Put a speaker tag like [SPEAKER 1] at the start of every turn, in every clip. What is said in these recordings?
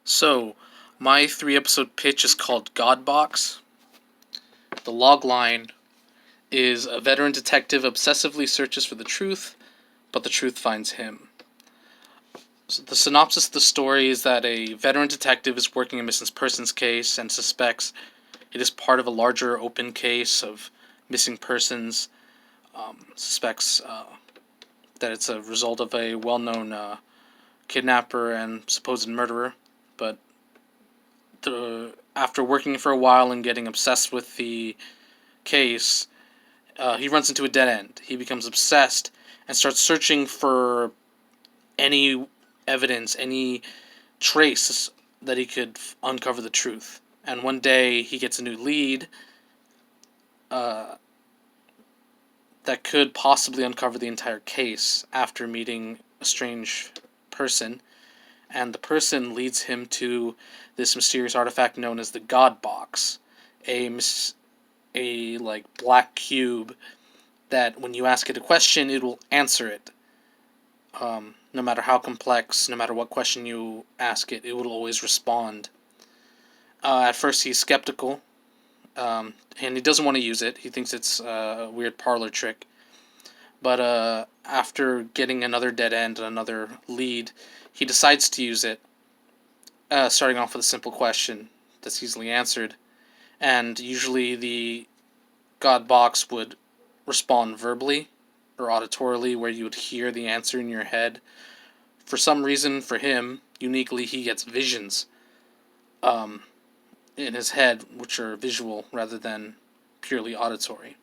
[SPEAKER 1] So, my 3 episode pitch is called God Box. The log line is a veteran detective obsessively searches for the truth, but the truth finds him. So the synopsis of the story is that a veteran detective is working a missing persons case and suspects it is part of a larger open case of missing persons. Suspects that it's a result of a well-known kidnapper and supposed murderer, but after working for a while and getting obsessed with the case, he runs into a dead end. He becomes obsessed and starts searching for any evidence, any trace that he could uncover the truth. And one day he gets a new lead uh, that could possibly uncover the entire case after meeting a strange person. And the person leads him to this mysterious artifact known as the God Box, a like black cube that when you ask it a question, it will answer it. No matter how complex, no matter what question you ask it, it will always respond. At first, he's skeptical, and he doesn't want to use it. He thinks it's a weird parlor trick. But after getting another dead end and another lead, he decides to use it, starting off with a simple question that's easily answered. And usually the God Box would respond verbally or auditorily, where you would hear the answer in your head. For some reason, for him, uniquely, he gets visions in his head, which are visual rather than purely auditory.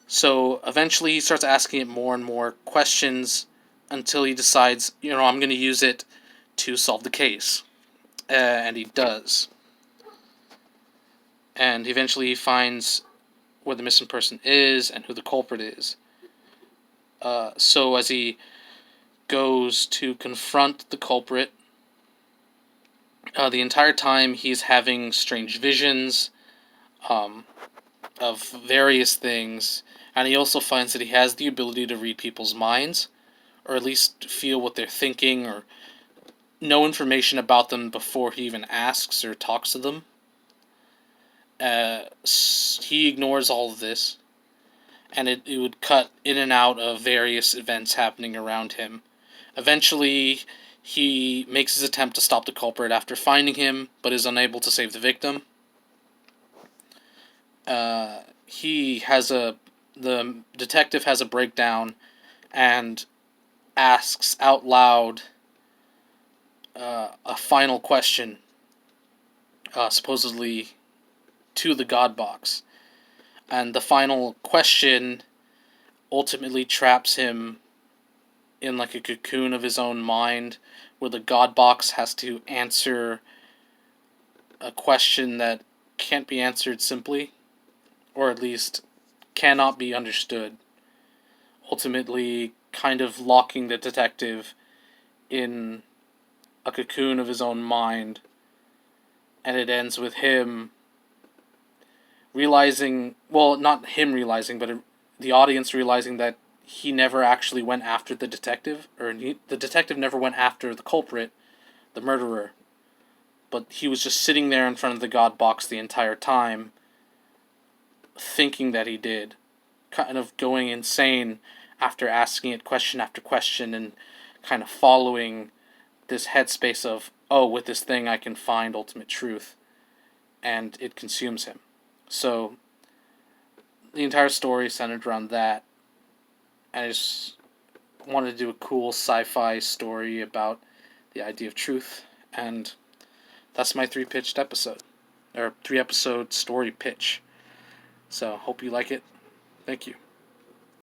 [SPEAKER 1] So eventually he starts asking it more and more questions until he decides, I'm going to use it to solve the case. And he does. And eventually he finds where the missing person is and who the culprit is. So as he goes to confront the culprit, the entire time he's having strange visions of various things, and he also finds that he has the ability to read people's minds, or at least feel what they're thinking, or know information about them before he even asks or talks to them. He ignores all of this, and it would cut in and out of various events happening around him. Eventually, he makes his attempt to stop the culprit after finding him, but is unable to save the victim. The detective has a breakdown and asks out loud a final question, supposedly to the God Box. And the final question ultimately traps him in like a cocoon of his own mind, where the God Box has to answer a question that can't be answered simply, or at least cannot be understood. Ultimately, kind of locking the detective in a cocoon of his own mind, and it ends with him realizing, well, not him realizing, but the audience realizing that he never actually went after the detective, or the detective never went after the culprit, the murderer, but he was just sitting there in front of the God Box the entire time, thinking that he did, kind of going insane after asking it question after question, and kind of following this headspace of, oh, with this thing I can find ultimate truth, and it consumes him. So the entire story is centered around that. I just wanted to do a cool sci-fi story about the idea of truth, and that's my 3 episode story pitch. So hope you like it. Thank you.